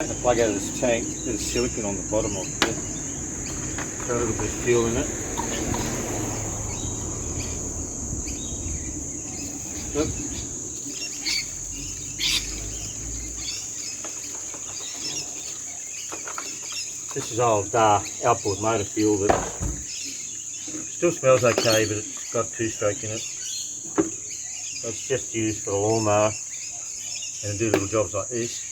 Taking the plug out of this tank, a bit of silicon on the bottom of it. Got a little bit of fuel in it. Look. This is old outboard motor fuel that still smells okay, but it's got two-stroke in it. So it's just used for the lawnmower and do little jobs like this.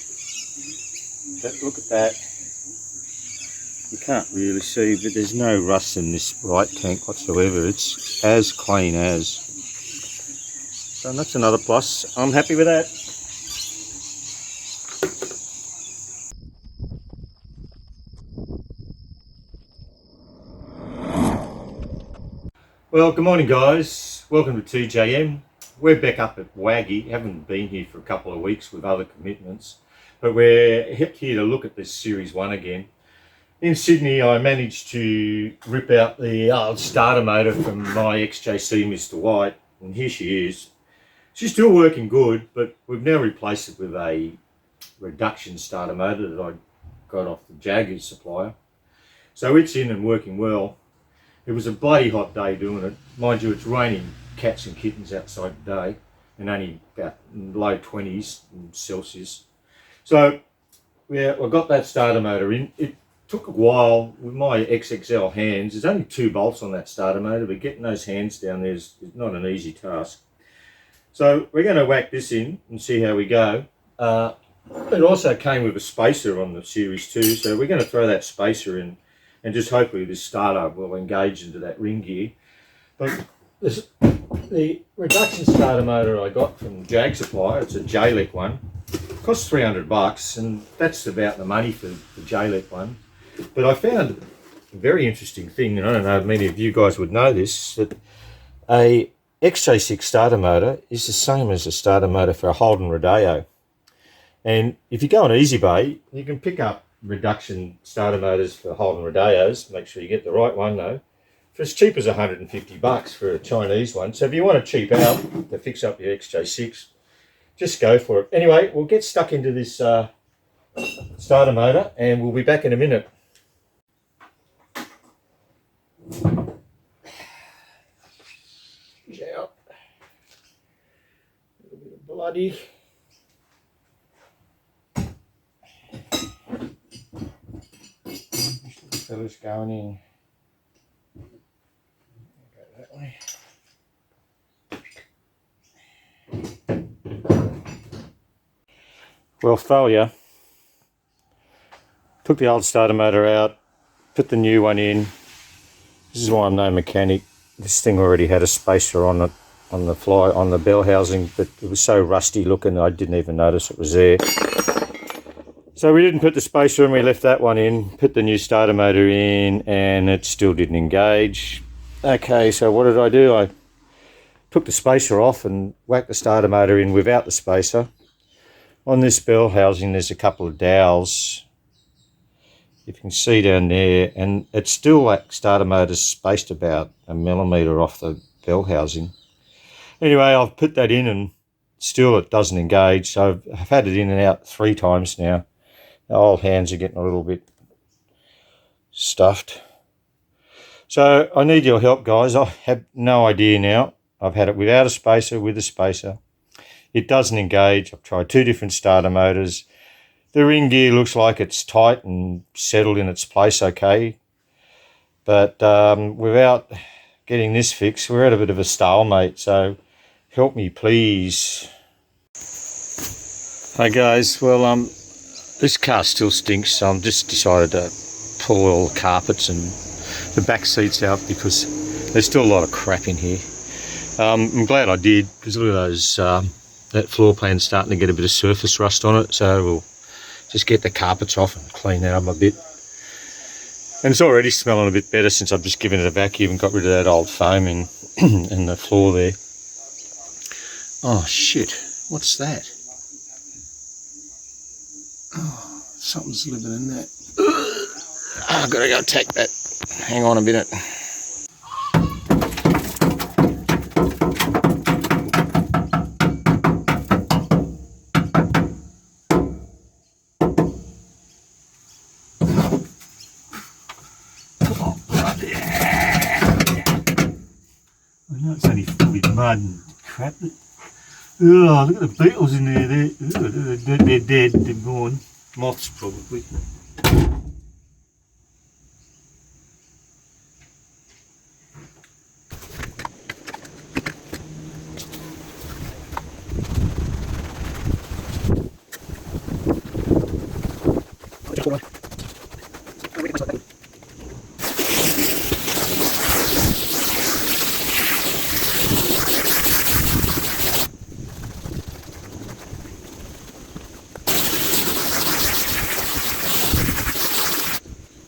But look at that. You can't really see, but there's no rust in this right tank whatsoever. It's as clean as. So that's another plus. I'm happy with that. Well, good morning guys. Welcome to TJM. We're back up at Waggy. Haven't been here for a couple of weeks with other commitments, but we're here to look at this Series 1 again. In Sydney, I managed to rip out the old starter motor from my XJ6 Mr. White, and here she is. She's still working good, but we've now replaced it with a reduction starter motor that I got off the Jaguar supplier. So it's in and working well. It was a bloody hot day doing it. Mind you, it's raining cats and kittens outside today, and only about low 20s Celsius. So yeah, I got that starter motor in. It took a while with my XXL hands. There's only 2 bolts on that starter motor, but getting those hands down there is not an easy task. So we're going to whack this in and see how we go. It also came with a spacer on the Series 2, so we're going to throw that spacer in and just hopefully this starter will engage into that ring gear. But the reduction starter motor I got from the Jag supplier, it's a JLEC one, costs $300, and that's about the money for the JLEC one. But I found a very interesting thing, and I don't know if many of you guys would know this, that a XJ6 starter motor is the same as a starter motor for a Holden Rodeo. And if you go on EasyBay, you can pick up reduction starter motors for Holden Rodeos. Make sure you get the right one though, for as cheap as $150 for a Chinese one. So if you want to cheap out to fix up your XJ6, just go for it. Anyway, we'll get stuck into this starter motor and we'll be back in a minute. Out. A little bit of bloody. Fella's going in. Go that way. Well, failure. Took the old starter motor out, put the new one in. This is why I'm no mechanic. This thing already had a spacer on it, on the bell housing, but it was so rusty looking I didn't even notice it was there. So we didn't put the spacer in, we left that one in, put the new starter motor in, and it still didn't engage. Okay, so what did I do? I took the spacer off and whacked the starter motor in without the spacer. On this bell housing there's a couple of dowels, you can see down there, and it's still like starter motor's spaced about 1 millimetre off the bell housing. Anyway, I've put that in and still it doesn't engage, so I've had it in and out 3 times now. The old hands are getting a little bit stuffed. So I need your help, guys. I have no idea now. I've had it without a spacer, with a spacer. It doesn't engage. I've tried 2 different starter motors. The ring gear looks like it's tight and settled in its place okay. But without getting this fixed, we're at a bit of a stalemate. So help me, please. Hi guys. Well, this car still stinks, so I've just decided to pull all the carpets and the back seats out because there's still a lot of crap in here. I'm glad I did, because look at those, that floor plan's starting to get a bit of surface rust on it, so we'll just get the carpets off and clean that up a bit. And it's already smelling a bit better since I've just given it a vacuum and got rid of that old foam in the floor there. Oh shit, what's that? Oh, something's living in that. I've got to go take that. Hang on a minute. mud and crap. Oh, look at the beetles in there. They're dead. They're gone. Moths probably.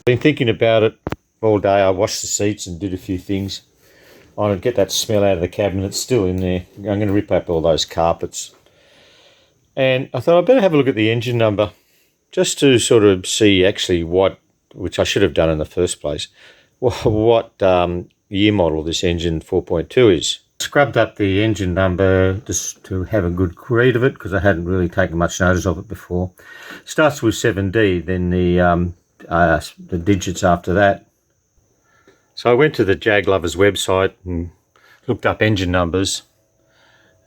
Been thinking about it all day. I washed the seats and did a few things. I want to get that smell out of the cabin. It's still in there. I'm going to rip up all those carpets. And I thought I'd better have a look at the engine number just to sort of see actually what, which I should have done in the first place, what year model this engine 4.2 is. Scrubbed up the engine number just to have a good read of it because I hadn't really taken much notice of it before. Starts with 7D, then the digits after that. So I went to the Jag Lovers website and looked up engine numbers.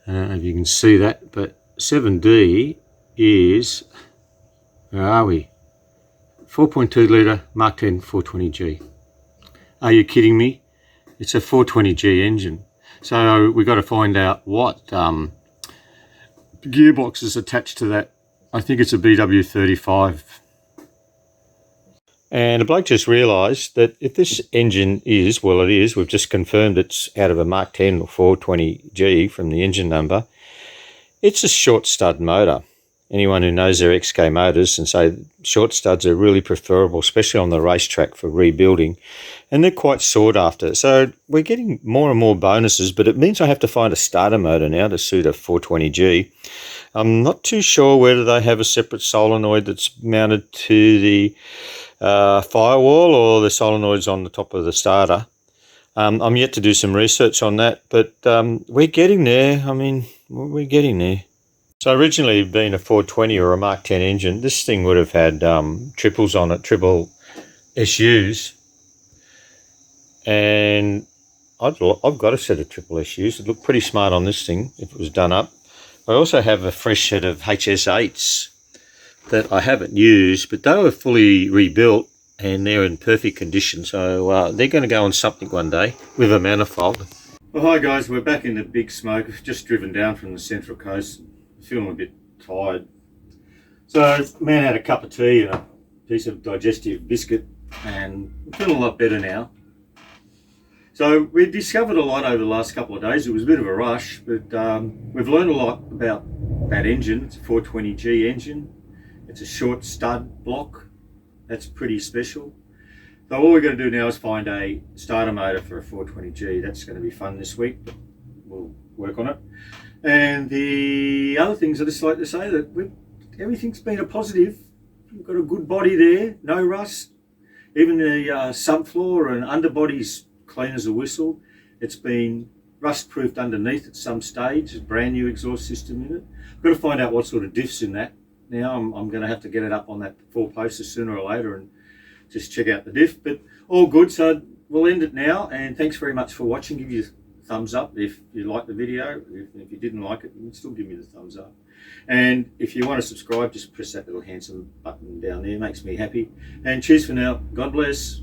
I don't know if you can see that, but 7D is, where are we? 4.2 litre Mark 10 420G. Are you kidding me? It's a 420G engine. So we've got to find out what gearbox is attached to that. I think it's a BW35. And a bloke just realised that if this engine is, well it is, we've just confirmed it's out of a Mark 10 or 420G from the engine number, it's a short stud motor. Anyone who knows their XK motors and say short studs are really preferable, especially on the racetrack for rebuilding, and they're quite sought after. So we're getting more and more bonuses, but it means I have to find a starter motor now to suit a 420G. I'm not too sure whether they have a separate solenoid that's mounted to the firewall or the solenoid's on the top of the starter. I'm yet to do some research on that, but we're getting there. I mean, we're getting there. So originally being a 420 or a Mark 10 engine, this thing would have had triples on it, triple SUs. And I've got a set of triple SUs. It looked pretty smart on this thing if it was done up. I also have a fresh set of HS8s that I haven't used, but they were fully rebuilt and they're in perfect condition. So they're going to go on something one day with a manifold. Well, hi guys, we're back in the big smoke. Just driven down from the Central Coast. Feeling a bit tired. So man had a cup of tea and a piece of digestive biscuit and I'm feeling a lot better now. So we discovered a lot over the last couple of days. It was a bit of a rush, but we've learned a lot about that engine. It's a 420G engine. It's a short stud block. That's pretty special. So all we're going to do now is find a starter motor for a 420G. That's going to be fun this week. We'll work on it. And the other things I just like to say that everything's been a positive. We've got a good body there, no rust. Even the subfloor and underbody's clean as a whistle. It's been rust proofed underneath at some stage. There's a brand new exhaust system in it. I've got to find out what sort of diffs in that. Now I'm going to have to get it up on that 4-poster sooner or later and just check out the diff. But all good, so we'll end it now. And thanks very much for watching. Give you a thumbs up if you liked the video. If you didn't like it, you can still give me the thumbs up. And if you want to subscribe, just press that little handsome button down there. It makes me happy. And cheers for now. God bless.